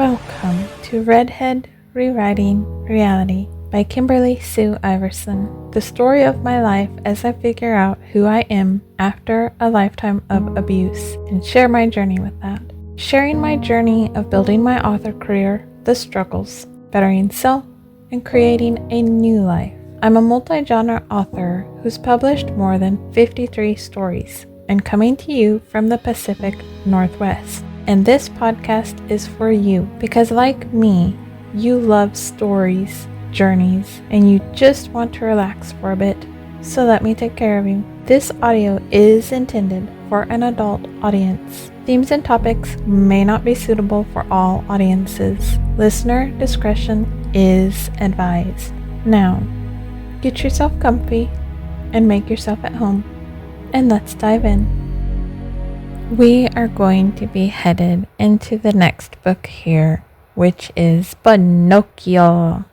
Welcome to Redhead Rewriting Reality by Kimberly Sue Iverson, the story of my life as I figure out who I am after a lifetime of abuse and share my journey with that. Sharing my journey of building my author career, the struggles, bettering self, and creating a new life. I'm a multi-genre author who's published more than 53 stories and coming to you from the Pacific Northwest. And this podcast is for you because, like me, you love stories, journeys, and you just want to relax for a bit. So let me take care of you. This audio is intended for an adult audience. Themes and topics may not be suitable for all audiences. Listener discretion is advised. Now, get yourself comfy and make yourself at home, and let's dive in. We are going to be headed into the next book here, which is Pinocchio.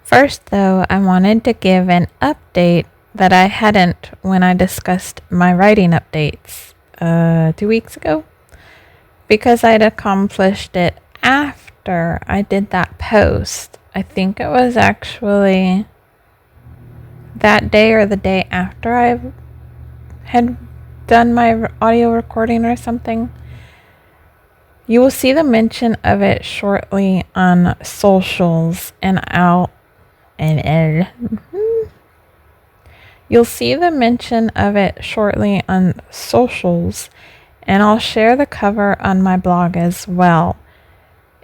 First, though, I wanted to give an update that I hadn't when I discussed my writing updates 2 weeks ago, because I'd accomplished it after I did that post. I think it was actually that day or the day after I had done my audio recording or something. You will see the mention of it shortly on socials, and you'll see the mention of it shortly on socials, and I'll share the cover on my blog as well.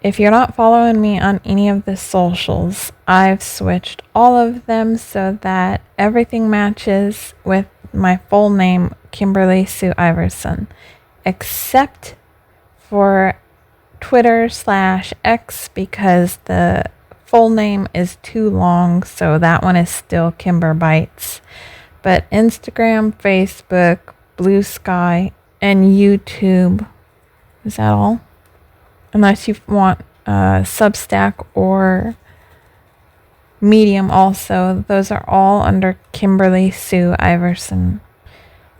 If you're not following me on any of the socials, I've switched all of them so that everything matches with my full name, Kimberly Sue Iverson, except for Twitter/X, because the full name is too long, so that one is still Kimber Bites. But Instagram, Facebook, Blue Sky, and YouTube, is that all? Unless you want Substack or Medium also, those are all under Kimberly Sue Iverson.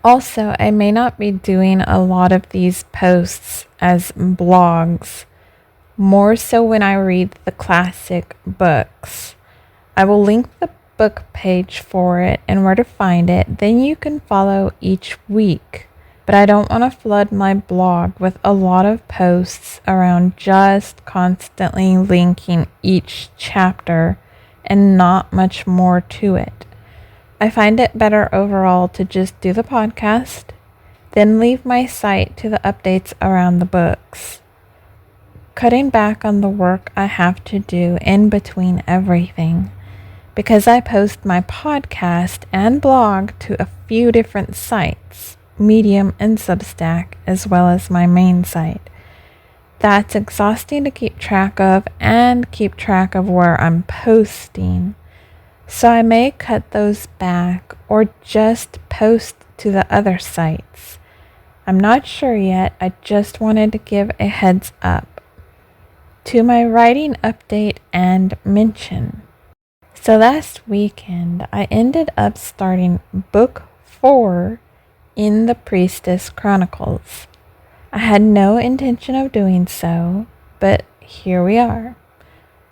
Also, I may not be doing a lot of these posts as blogs, more so when I read the classic books. I will link the book page for it and where to find it, then you can follow each week. But I don't want to flood my blog with a lot of posts around just constantly linking each chapter and not much more to it. I find it better overall to just do the podcast, then leave my site to the updates around the books. Cutting back on the work I have to do in between everything, because I post my podcast and blog to a few different sites, Medium and Substack, as well as my main site. That's exhausting to keep track of and keep track of where I'm posting. So I may cut those back or just post to the other sites. I'm not sure yet. I just wanted to give a heads up to my writing update and mention. So last weekend, I ended up starting book 4 in the Priestess Chronicles. I had no intention of doing so, but here we are.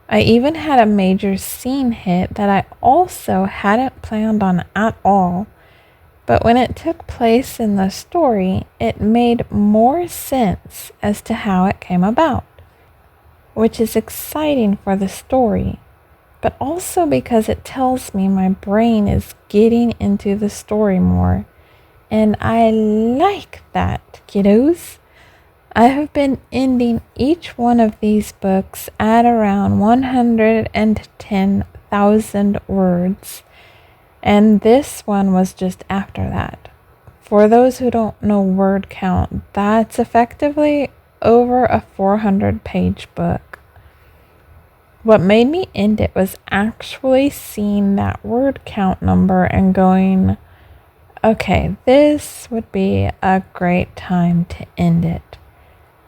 I even had a major scene hit that I also hadn't planned on at all, but when it took place in the story, it made more sense as to how it came about, which is exciting for the story, but also because it tells me my brain is getting into the story more, and I like that, kiddos. I have been ending each one of these books at around 110,000 words, and this one was just after that. For those who don't know word count, that's effectively over a 400-page book. What made me end it was actually seeing that word count number and going, okay, this would be a great time to end it,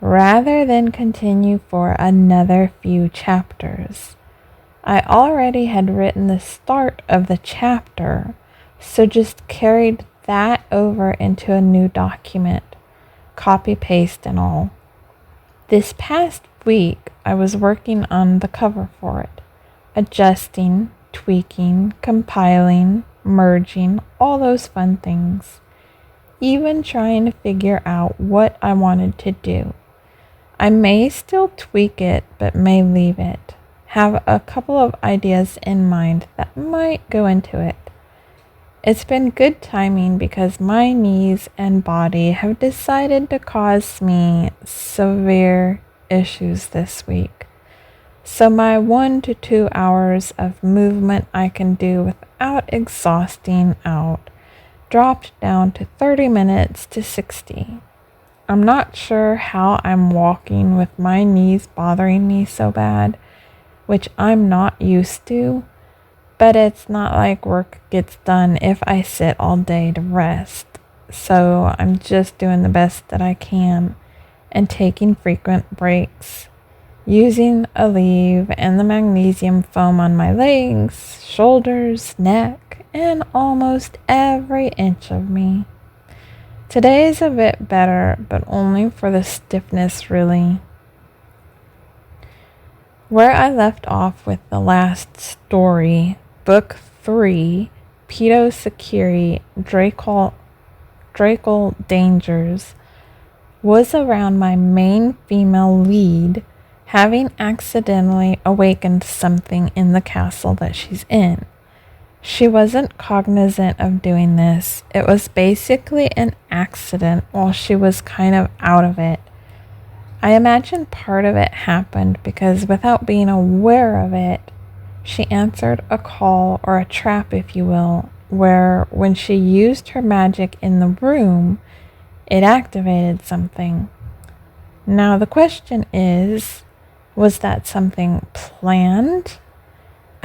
rather than continue for another few chapters. I already had written the start of the chapter, so just carried that over into a new document, copy paste and all. This past week, I was working on the cover for it, adjusting, tweaking, compiling, merging, all those fun things. Even trying to figure out what I wanted to do. I may still tweak it, but may leave it. Have a couple of ideas in mind that might go into it. It's been good timing because my knees and body have decided to cause me severe issues this week. So my 1 to 2 hours of movement I can do without exhausting out dropped down to 30 minutes to 60. I'm not sure how I'm walking with my knees bothering me so bad, which I'm not used to, but it's not like work gets done if I sit all day to rest. So I'm just doing the best that I can and taking frequent breaks, using Aleve and the magnesium foam on my legs, shoulders, neck, and almost every inch of me. Today is a bit better, but only for the stiffness, really. Where I left off with the last story, Book 3, Pedo Securi, Dracal Dangers, was around my main female lead having accidentally awakened something in the castle that she's in. She wasn't cognizant of doing this. It was basically an accident while she was kind of out of it. I imagine part of it happened because without being aware of it, she answered a call or a trap, if you will, where when she used her magic in the room, it activated something. Now the question is, was that something planned?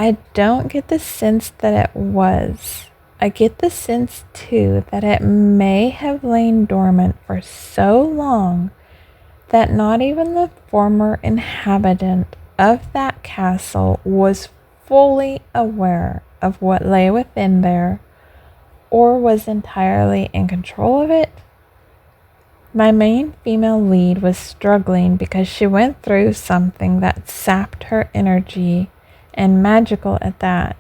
I don't get the sense that it was. I get the sense, too, that it may have lain dormant for so long that not even the former inhabitant of that castle was fully aware of what lay within there or was entirely in control of it. My main female lead was struggling because she went through something that sapped her energy, and magical at that.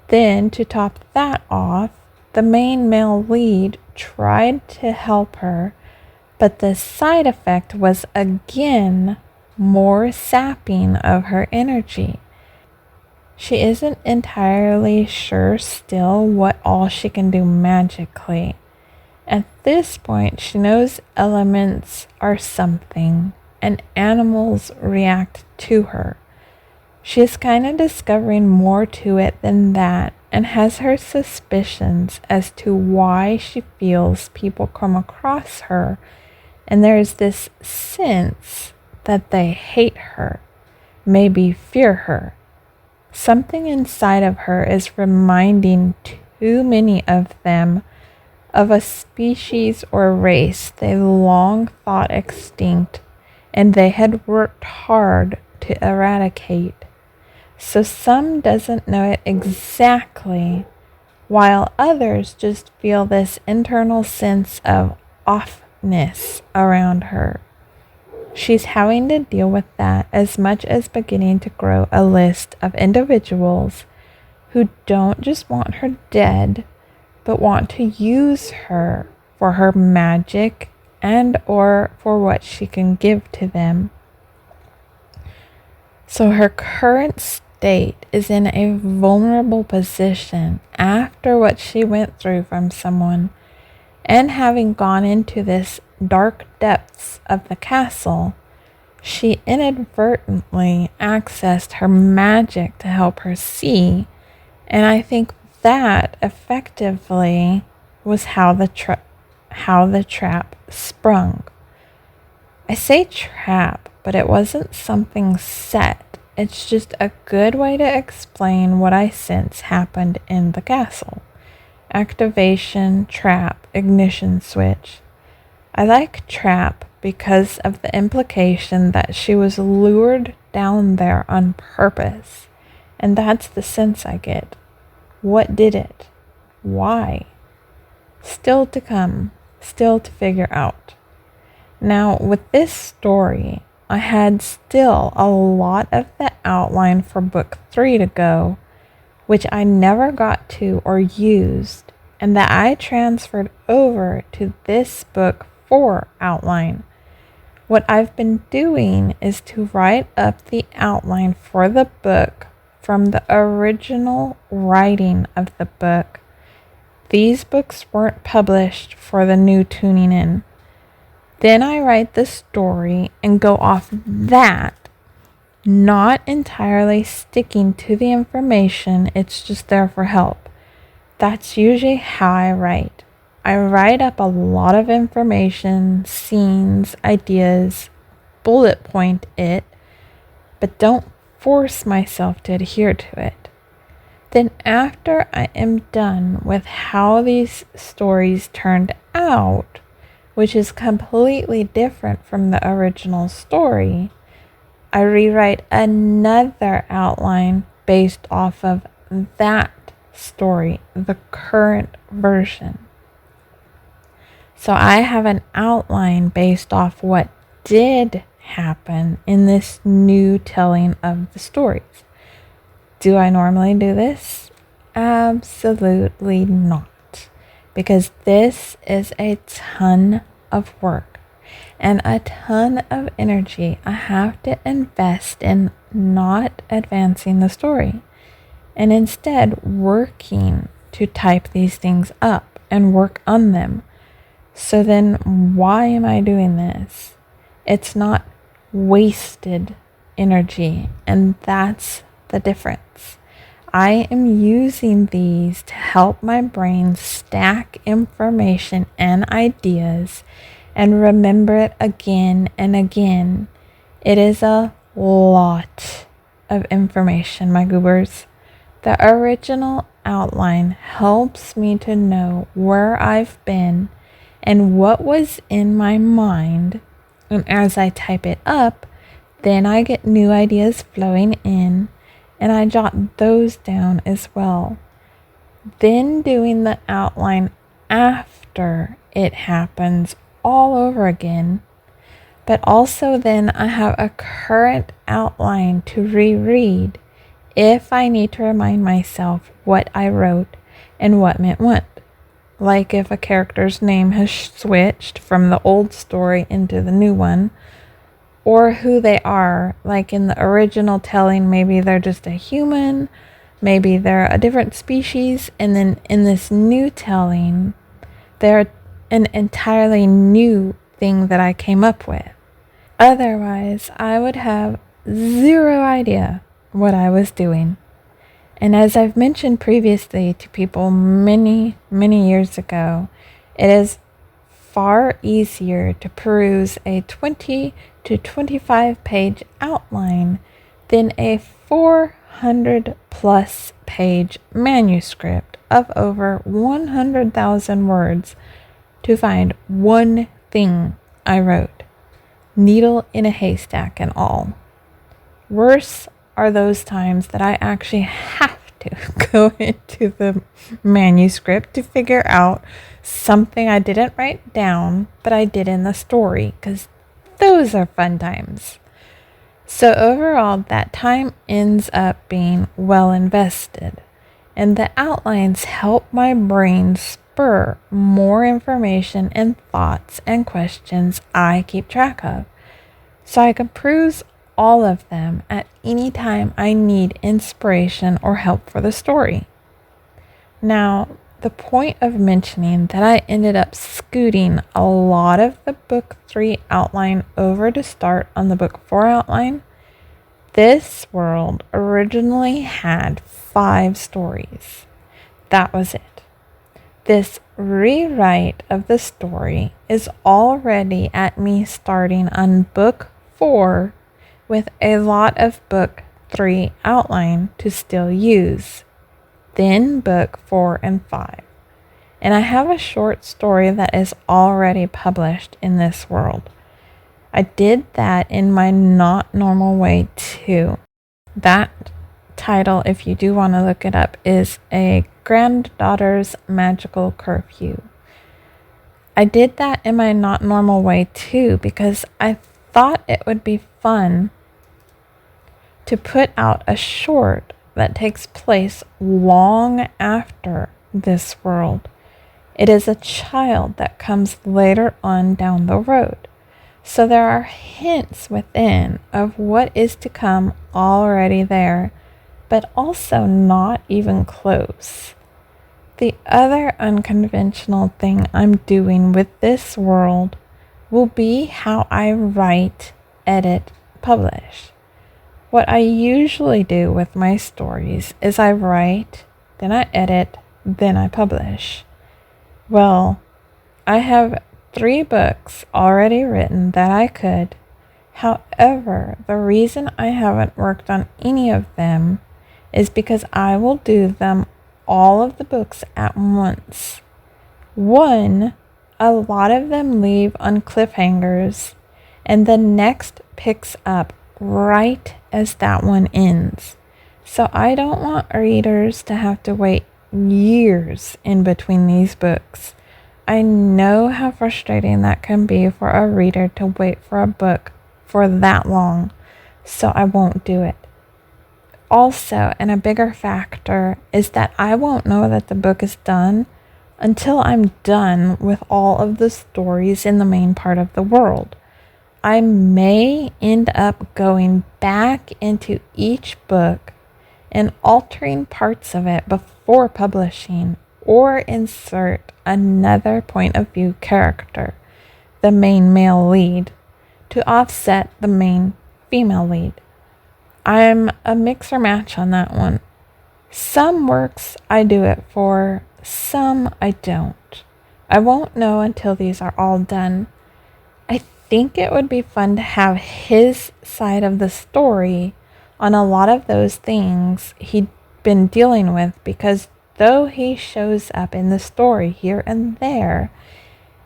Then, to top that off, the main male lead tried to help her, but the side effect was again more sapping of her energy. She isn't entirely sure still what all she can do magically. At this point, she knows elements are something, and animals react to her. She is kind of discovering more to it than that, and has her suspicions as to why she feels people come across her, and there is this sense that they hate her, maybe fear her. Something inside of her is reminding too many of them of a species or race they long thought extinct, and they had worked hard to eradicate. So some doesn't know it exactly, while others just feel this internal sense of offness around her. She's having to deal with that as much as beginning to grow a list of individuals who don't just want her dead, but want to use her for her magic and or for what she can give to them. So her current state is in a vulnerable position after what she went through from someone, and having gone into this dark depths of the castle, she inadvertently accessed her magic to help her see, and I think that effectively was how the trap sprung. I say trap, but it wasn't something set. It's just a good way to explain what I sense happened in the castle. Activation, trap, ignition switch. I like trap because of the implication that she was lured down there on purpose, and that's the sense I get. What did it? Why? Still to come, still to figure out. Now, with this story, I had still a lot of the outline for book 3 to go, which I never got to or used, and that I transferred over to this book 4 outline. What I've been doing is to write up the outline for the book from the original writing of the book. These books weren't published for the new tuning in. Then I write the story and go off that, not entirely sticking to the information, it's just there for help. That's usually how I write. I write up a lot of information, scenes, ideas, bullet point it, but don't force myself to adhere to it. Then after I am done with how these stories turned out, which is completely different from the original story, I rewrite another outline based off of that story, the current version. So I have an outline based off what did happen in this new telling of the stories. Do I normally do this? Absolutely not. Because this is a ton of work and a ton of energy I have to invest in not advancing the story and instead working to type these things up and work on them. So then why am I doing this? It's not wasted energy, and that's the difference. I am using these to help my brain stack information and ideas and remember it again and again. It is a lot of information, my goobers. The original outline helps me to know where I've been and what was in my mind. And as I type it up, then I get new ideas flowing in, and I jot those down as well. Then doing the outline after it happens all over again. But also then I have a current outline to reread if I need to remind myself what I wrote and what meant what. Like if a character's name has switched from the old story into the new one, or who they are, like in the original telling, maybe they're just a human, maybe they're a different species, and then in this new telling, they're an entirely new thing that I came up with. Otherwise, I would have zero idea what I was doing. And as I've mentioned previously to people many, many years ago, it is far easier to peruse a 20 to 25 page outline than a 400 plus page manuscript of over 100,000 words to find one thing I wrote, needle in a haystack and all. Worse are those times that I actually have to go into the manuscript to figure out something I didn't write down, but I did in the story, because those are fun times. So overall, that time ends up being well invested, and the outlines help my brain spur more information and thoughts and questions I keep track of, so I can peruse all of them at any time I need inspiration or help for the story. Now, the point of mentioning that I ended up scooting a lot of the book 3 outline over to start on the book 4 outline, this world originally had 5 stories. That was it. This rewrite of the story is already at me starting on book 4 with a lot of book 3 outline to still use, then book 4 and 5. And I have a short story that is already published in this world. I did that in my Not Normal Way too. That title, if you do want to look it up, is A Granddaughter's Magical Curfew. I did that in my Not Normal Way too because I thought it would be fun to put out a short that takes place long after this world. It is a child that comes later on down the road. So there are hints within of what is to come already there, but also not even close. The other unconventional thing I'm doing with this world will be how I write, edit, publish. What I usually do with my stories is I write, then I edit, then I publish. Well, I have 3 books already written that I could. However, the reason I haven't worked on any of them is because I will do them all of the books at once. One, a lot of them leave on cliffhangers, and the next picks up right as that one ends. So I don't want readers to have to wait years in between these books. I know how frustrating that can be for a reader to wait for a book for that long, so I won't do it. Also, and a bigger factor, is that I won't know that the book is done until I'm done with all of the stories in the main part of the world. I may end up going back into each book and altering parts of it before publishing, or insert another point of view character, the main male lead, to offset the main female lead. I'm a mix or match on that one. Some works I do it for, some I don't. I won't know until these are all done. I think it would be fun to have his side of the story on a lot of those things he'd been dealing with, because though he shows up in the story here and there,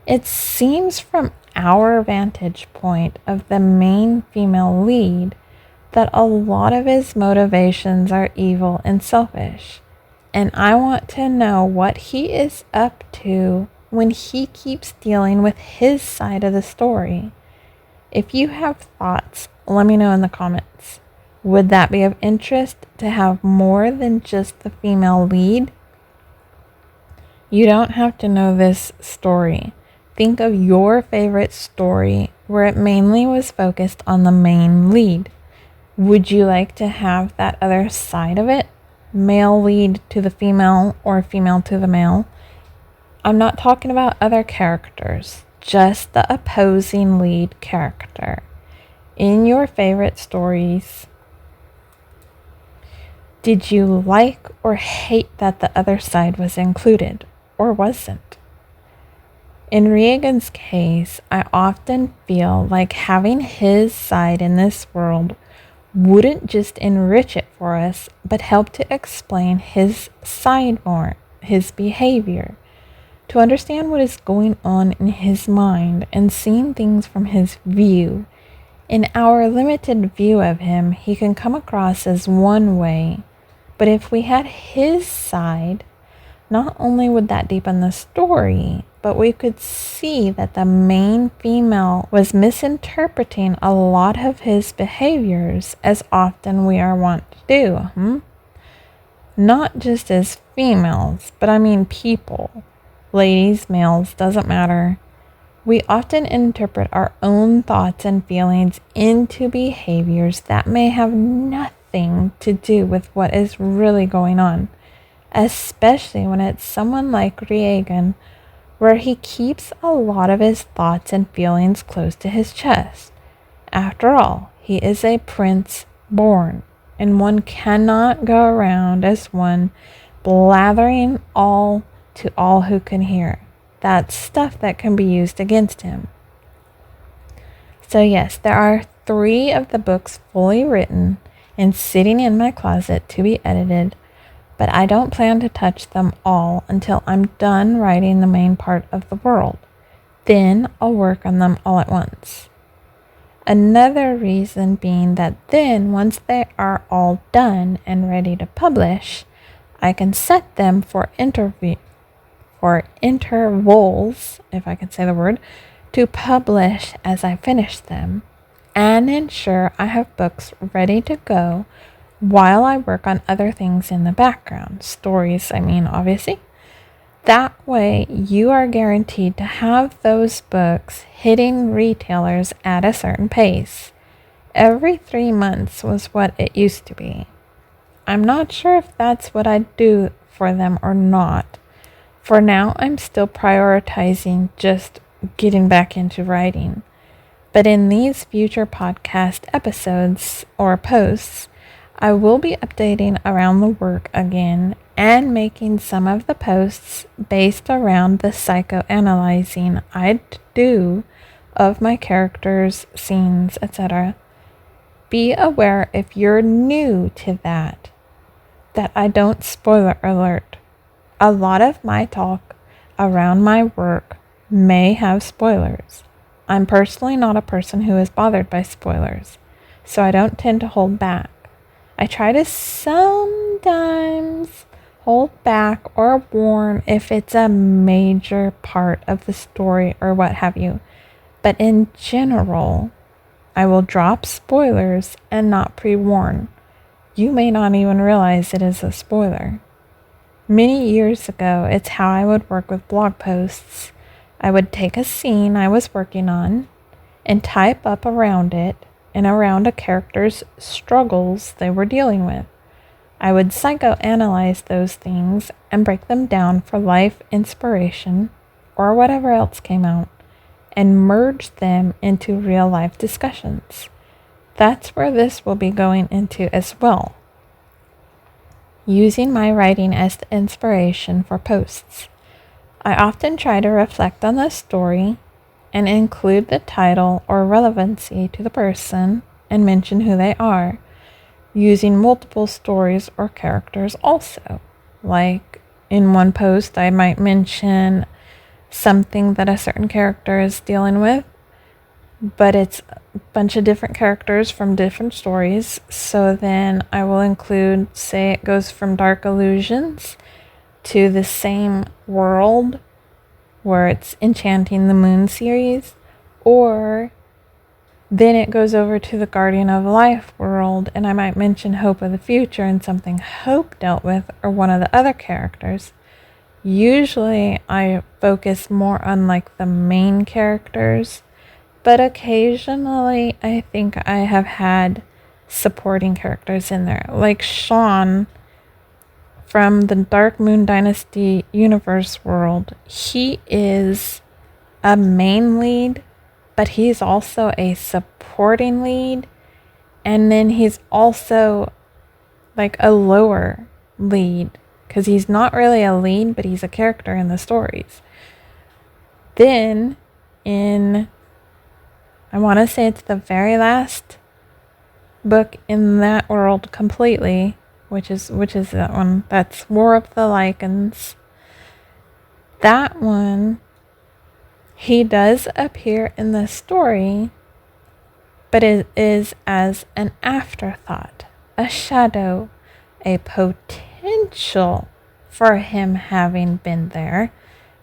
it seems from our vantage point of the main female lead that a lot of his motivations are evil and selfish. And I want to know what he is up to when he keeps dealing with his side of the story. If you have thoughts, let me know in the comments. Would that be of interest to have more than just the female lead? You don't have to know this story. Think of your favorite story where it mainly was focused on the main lead. Would you like to have that other side of it? Male lead to the female or female to the male? I'm not talking about other characters, just the opposing lead character. In your favorite stories, did you like or hate that the other side was included, or wasn't? In Reagan's case, I often feel like having his side in this world wouldn't just enrich it for us, but help to explain his side more, his behavior. To understand what is going on in his mind and seeing things from his view. In our limited view of him, he can come across as one way, but if we had his side, not only would that deepen the story, but we could see that the main female was misinterpreting a lot of his behaviors, as often we are wont to do. Not just as females, but I mean people. Ladies, males, doesn't matter. We often interpret our own thoughts and feelings into behaviors that may have nothing to do with what is really going on, especially when it's someone like Reagan, where he keeps a lot of his thoughts and feelings close to his chest. After all, he is a prince born, and one cannot go around as one blathering all to all who can hear. That's stuff that can be used against him. So yes, there are 3 of the books fully written and sitting in my closet to be edited, but I don't plan to touch them all until I'm done writing the main part of the world. Then I'll work on them all at once. Another reason being that then, once they are all done and ready to publish, I can set them for intervals, if I can say the word, to publish as I finish them. and ensure I have books ready to go while I work on other things in the background. Stories, obviously. That way, you are guaranteed to have those books hitting retailers at a certain pace. Every 3 months was what it used to be. I'm not sure if that's what I'd do for them or not. For now, I'm still prioritizing just getting back into writing. But in these future podcast episodes or posts, I will be updating around the work again and making some of the posts based around the psychoanalyzing I do of my characters, scenes, etc. Be aware if you're new to that I don't spoiler alert. A lot of my talk around my work may have spoilers. I'm personally not a person who is bothered by spoilers, so I don't tend to hold back. I try to sometimes hold back or warn if it's a major part of the story or what have you, but in general, I will drop spoilers and not pre-warn. You may not even realize it is a spoiler. Many years ago, it's how I would work with blog posts. I would take a scene I was working on and type up around it and around a character's struggles they were dealing with. I would psychoanalyze those things and break them down for life inspiration or whatever else came out and merge them into real life discussions. That's where this will be going into as well. Using my writing as the inspiration for posts. I often try to reflect on the story and include the title or relevancy to the person and mention who they are, using multiple stories or characters also. Like in one post, I might mention something that a certain character is dealing with, but it's a bunch of different characters from different stories. So then I will include, say it goes from Dark Illusions to the same world where it's Enchanting the Moon series, or then it goes over to the Guardian of Life world, and I might mention Hope of the Future and something Hope dealt with, or one of the other characters. Usually I focus more on like the main characters, but occasionally I think I have had supporting characters in there, like Sean from the Dark Moon Dynasty universe world. He is a main lead, but he's also a supporting lead, and then he's also like a lower lead, because he's not really a lead, but he's a character in the stories. Then in, I want to say it's the very last book in that world completely, which is that one, that's War of the Lycans. That one, he does appear in the story, but it is as an afterthought, a shadow, a potential for him having been there,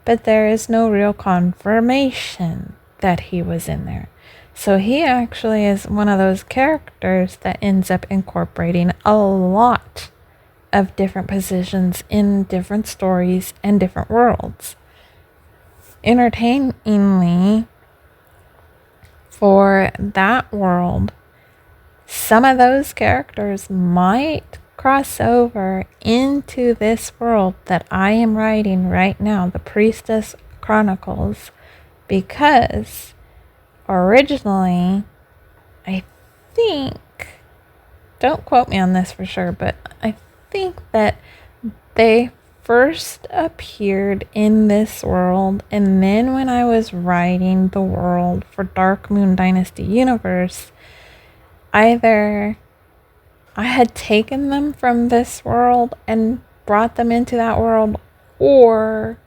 but there is no real confirmation that he was in there. So he actually is one of those characters that ends up incorporating a lot of different positions in different stories and different worlds. Entertainingly, for that world, some of those characters might cross over into this world that I am writing right now, the Priestess Chronicles, because originally, I think, don't quote me on this for sure, but I think that they first appeared in this world, and then when I was writing the world for Dark Moon Dynasty Universe, either I had taken them from this world and brought them into that world, or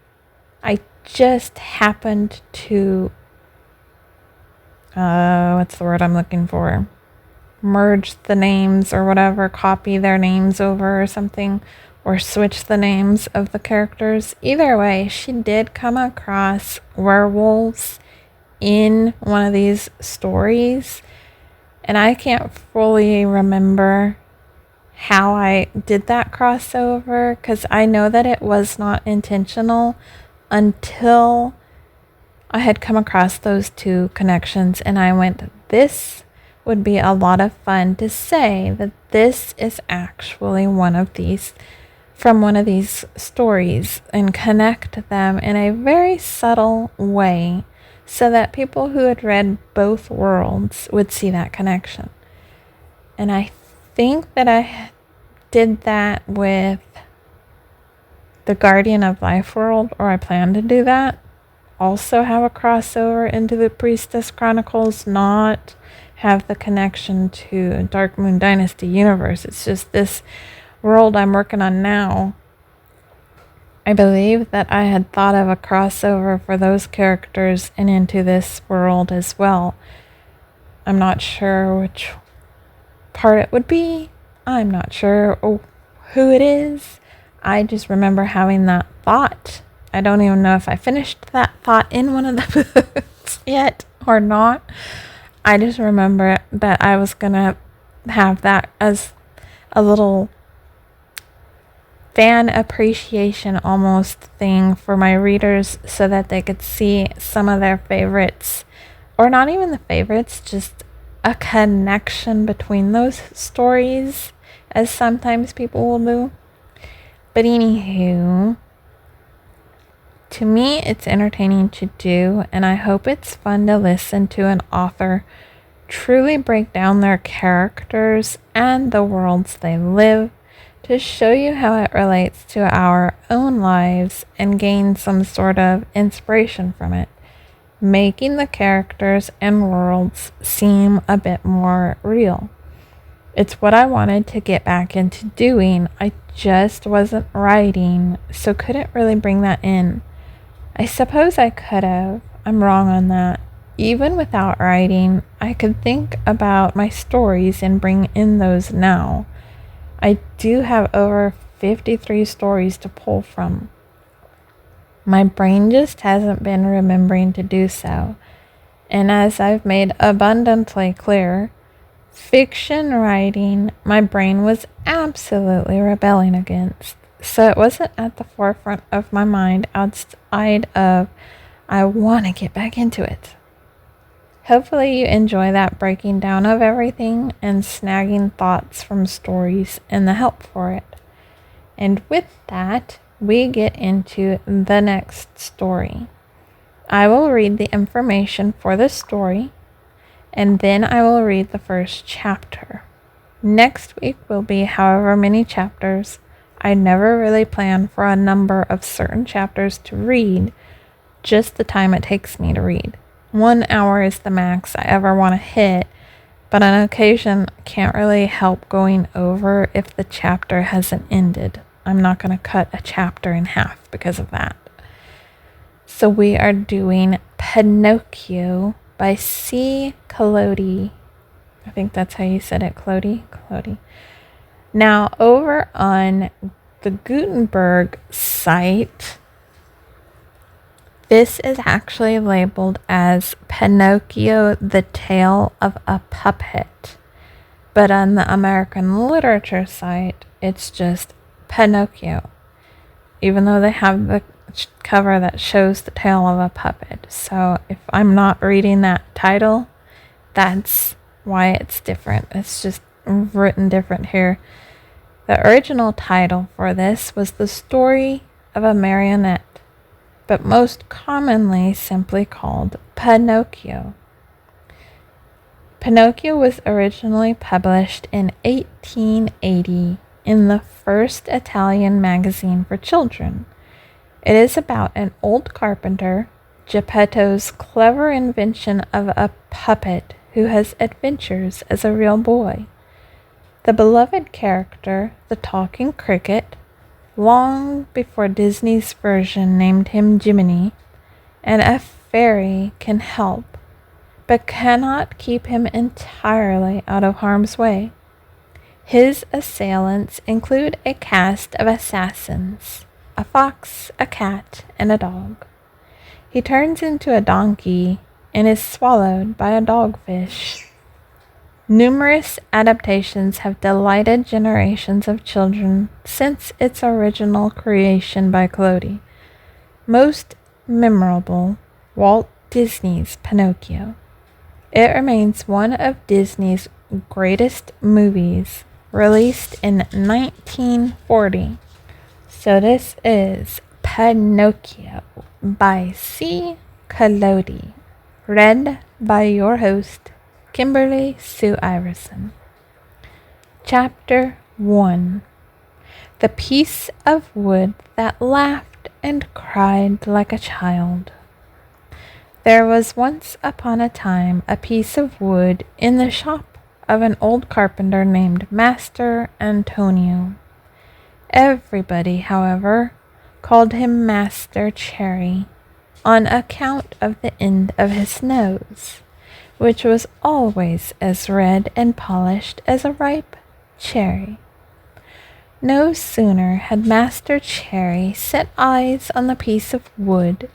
I just happened to what's the word I'm looking for? Merge the names or whatever, copy their names over or something, or switch the names of the characters. Either way, she did come across werewolves in one of these stories, And I can't fully remember how I did that crossover, because I know that it was not intentional until I had come across those two connections, and I went, this would be a lot of fun to say that this is actually one of these stories, and connect them in a very subtle way so that people who had read both worlds would see that connection. And I think that I did that with the Guardian of Life world, or I plan to do that. Also have a crossover into the Priestess Chronicles, not have the connection to Dark Moon Dynasty universe. It's just this world I'm working on now. I believe that I had thought of a crossover for those characters and into this world as well. I'm not sure which part it would be. I'm not sure who it is. I just remember having that thought. I don't even know if I finished that thought in one of the books yet or not. I just remember that I was going to have that as a little fan appreciation almost thing for my readers, so that they could see some of their favorites, or not even the favorites, just a connection between those stories, as sometimes people will do. But anywho, to me, it's entertaining to do, and I hope it's fun to listen to an author truly break down their characters and the worlds they live, to show you how it relates to our own lives and gain some sort of inspiration from it, making the characters and worlds seem a bit more real. It's what I wanted to get back into doing. I just wasn't writing, so couldn't really bring that in. I suppose I could have. I'm wrong on that. Even without writing, I could think about my stories and bring in those now. I do have over 53 stories to pull from. My brain just hasn't been remembering to do so. And as I've made abundantly clear, fiction writing, my brain was absolutely rebelling against. So it wasn't at the forefront of my mind outside of, I want to get back into it. Hopefully you enjoy that breaking down of everything and snagging thoughts from stories and the help for it. And with that, we get into the next story. I will read the information for the story, and then I will read the first chapter. Next week will be however many chapters. I never really plan for a number of certain chapters to read, just the time it takes me to read. 1 hour is the max I ever want to hit, but on occasion can't really help going over if the chapter hasn't ended. I'm not going to cut a chapter in half because of that. So we are doing Pinocchio by C. Collodi. I think that's how you said it, Collodi. Now, over on the Gutenberg site, this is actually labeled as Pinocchio, the Tale of a Puppet. But on the American Literature site, it's just Pinocchio, even though they have the cover that shows the tail of a puppet. So if I'm not reading that title, that's why it's different. It's just written different here. The original title for this was The Story of a Marionette, but most commonly simply called Pinocchio. Pinocchio was originally published in 1880 in the first Italian magazine for children. It is about an old carpenter, Geppetto's clever invention of a puppet who has adventures as a real boy. The beloved character, the talking cricket, long before Disney's version named him Jiminy, and a fairy can help, but cannot keep him entirely out of harm's way. His assailants include a cast of assassins, a fox, a cat, and a dog. He turns into a donkey and is swallowed by a dogfish. Numerous adaptations have delighted generations of children since its original creation by Collodi. Most memorable, Walt Disney's Pinocchio. It remains one of Disney's greatest movies, released in 1940. So this is Pinocchio by C. Collodi, read by your host, Kimberly Sue Iverson. Chapter 1. The piece of wood that laughed and cried like a child. There was once upon a time a piece of wood in the shop of an old carpenter named Master Antonio. Everybody, however, called him Master Cherry on account of the end of his nose, which was always as red and polished as a ripe cherry. No sooner had Master Cherry set eyes on the piece of wood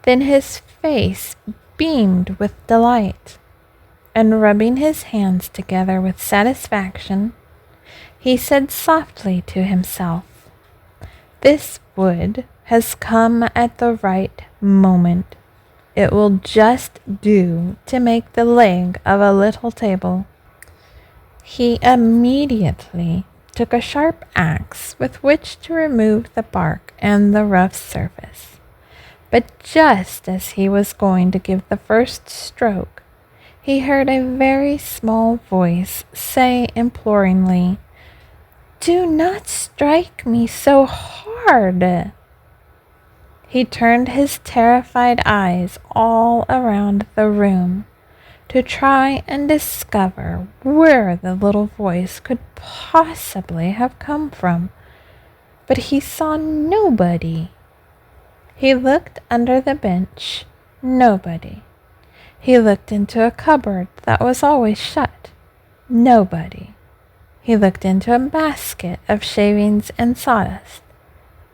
than his face beamed with delight, and rubbing his hands together with satisfaction, he said softly to himself, "This wood has come at the right moment. It will just do to make the leg of a little table." He immediately took a sharp axe with which to remove the bark and the rough surface. But just as he was going to give the first stroke, he heard a very small voice say imploringly, "Do not strike me so hard." He turned his terrified eyes all around the room to try and discover where the little voice could possibly have come from, but he saw nobody. He looked under the bench, nobody. He looked into a cupboard that was always shut, nobody. He looked into a basket of shavings and sawdust,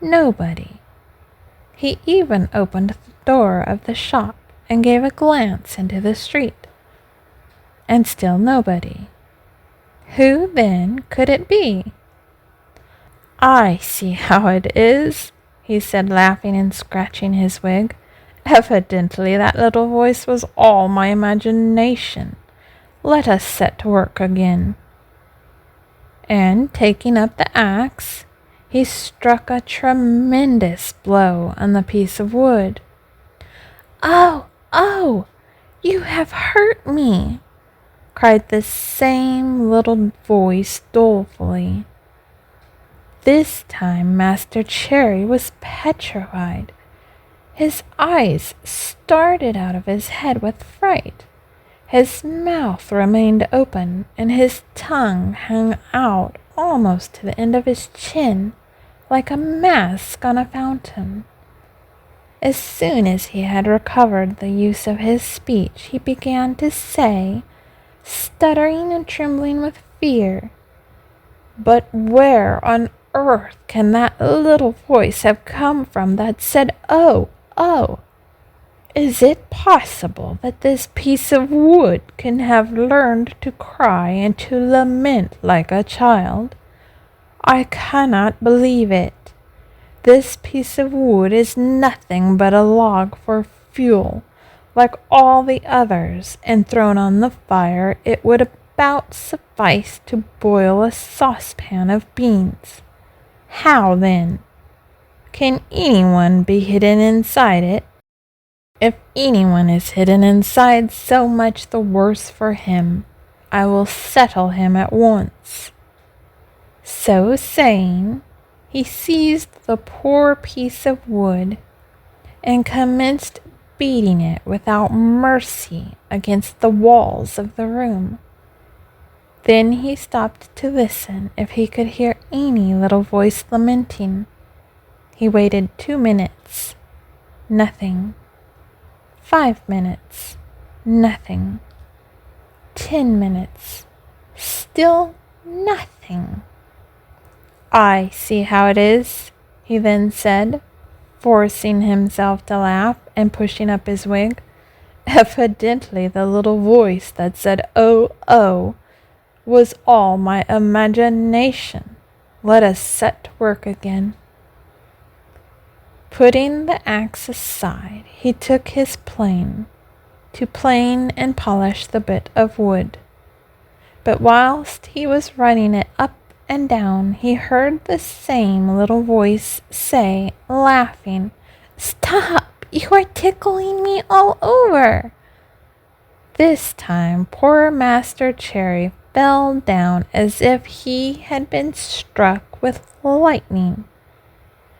nobody. He even opened the door of the shop and gave a glance into the street, and still nobody. Who then could it be? "I see how it is," he said, laughing and scratching his wig. "Evidently that little voice was all my imagination. Let us set to work again." And taking up the axe, he struck a tremendous blow on the piece of wood. "Oh, oh, you have hurt me!" cried the same little voice dolefully. This time Master Cherry was petrified. His eyes started out of his head with fright. His mouth remained open, and his tongue hung out almost to the end of his chin, like a mask on a fountain. As soon as he had recovered the use of his speech, he began to say, stuttering and trembling with fear, "But where on earth can that little voice have come from that said, 'Oh, oh'? Is it possible that this piece of wood can have learned to cry and to lament like a child? I cannot believe it. This piece of wood is nothing but a log for fuel, like all the others, and thrown on the fire it would about suffice to boil a saucepan of beans. How then? Can anyone be hidden inside it? If anyone is hidden inside, so much the worse for him. I will settle him at once." So saying, he seized the poor piece of wood and commenced beating it without mercy against the walls of the room. Then he stopped to listen if he could hear any little voice lamenting. He waited 2 minutes. Nothing. 5 minutes. Nothing. 10 minutes. Still nothing. "I see how it is," he then said, forcing himself to laugh and pushing up his wig. "Evidently the little voice that said 'Oh, oh' was all my imagination. Let us set to work again." Putting the axe aside, he took his plane to plane and polish the bit of wood. But whilst he was running it up and down, he heard the same little voice say, laughing, "Stop! You are tickling me all over." This time poor Master Cherry fell down as if he had been struck with lightning.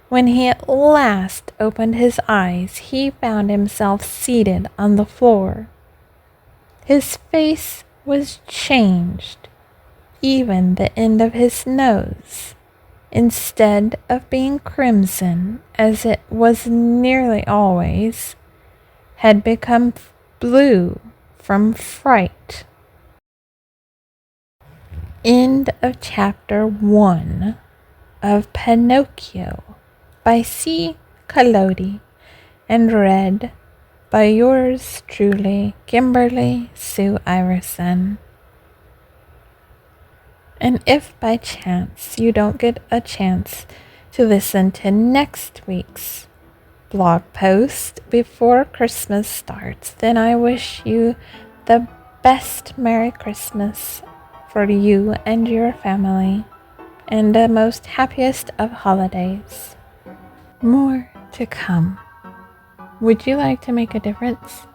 When he at last opened his eyes, he found himself seated on the floor. His face was changed, even the end of his nose, instead of being crimson, as it was nearly always, had become blue from fright. End of chapter 1 of Pinocchio by C. Collodi, and read by yours truly, Kimberly Sue Iverson. And if by chance you don't get a chance to listen to next week's blog post before Christmas starts, then I wish you the best Merry Christmas for you and your family, and the most happiest of holidays. More to come. Would you like to make a difference?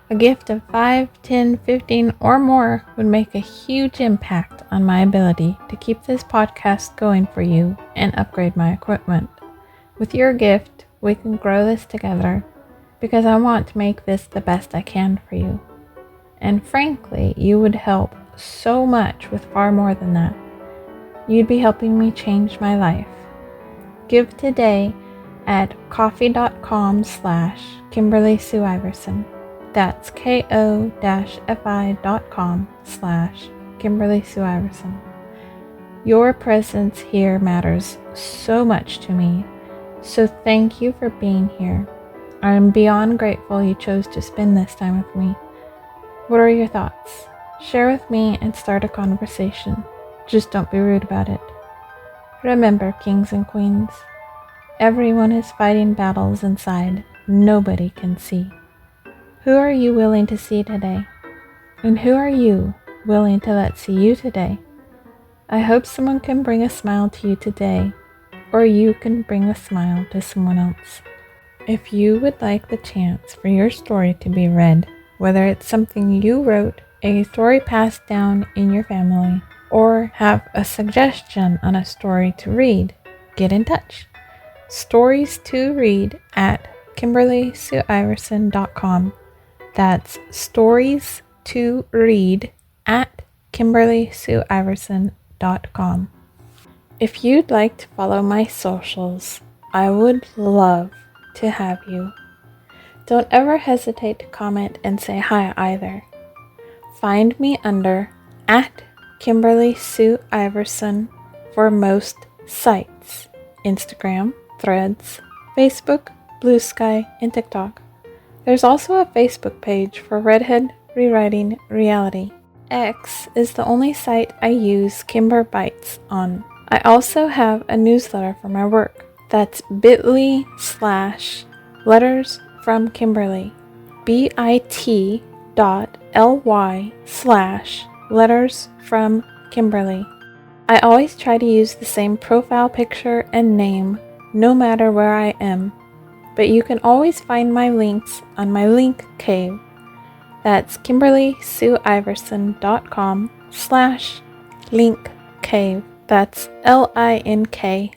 A gift of 5, 10, 15, or more would make a huge impact on my ability to keep this podcast going for you and upgrade my equipment. With your gift, we can grow this together, because I want to make this the best I can for you. And frankly, you would help so much with far more than that. You'd be helping me change my life. Give today at ko-fi.com/Kimberly Sue Iverson. That's ko-fi.com/Kimberly Sue Iverson. Your presence here matters so much to me, so thank you for being here. I am beyond grateful you chose to spend this time with me. What are your thoughts? Share with me and start a conversation. Just don't be rude about it. Remember, kings and queens, everyone is fighting battles inside nobody can see. Who are you willing to see today? And who are you willing to let see you today? I hope someone can bring a smile to you today, or you can bring a smile to someone else. If you would like the chance for your story to be read, whether it's something you wrote, a story passed down in your family, or have a suggestion on a story to read, get in touch. Stories to read at KimberlySueIverson.com. That's stories to read at KimberlySueIverson.com. If you'd like to follow my socials, I would love to have you. Don't ever hesitate to comment and say hi either. Find me under at Kimberly Sue Iverson for most sites: Instagram, Threads, Facebook, Blue Sky, and TikTok. There's also a Facebook page for Redhead Rewriting Reality. X is the only site I use Kimber Bites on. I also have a newsletter for my work. That's bit.ly/letters from Kimberly. bit.ly/letters from Kimberly. I always try to use the same profile picture and name no matter where I am, but you can always find my links on my link cave. That's KimberlySueIverson.com/link cave. That's LINKCAVE.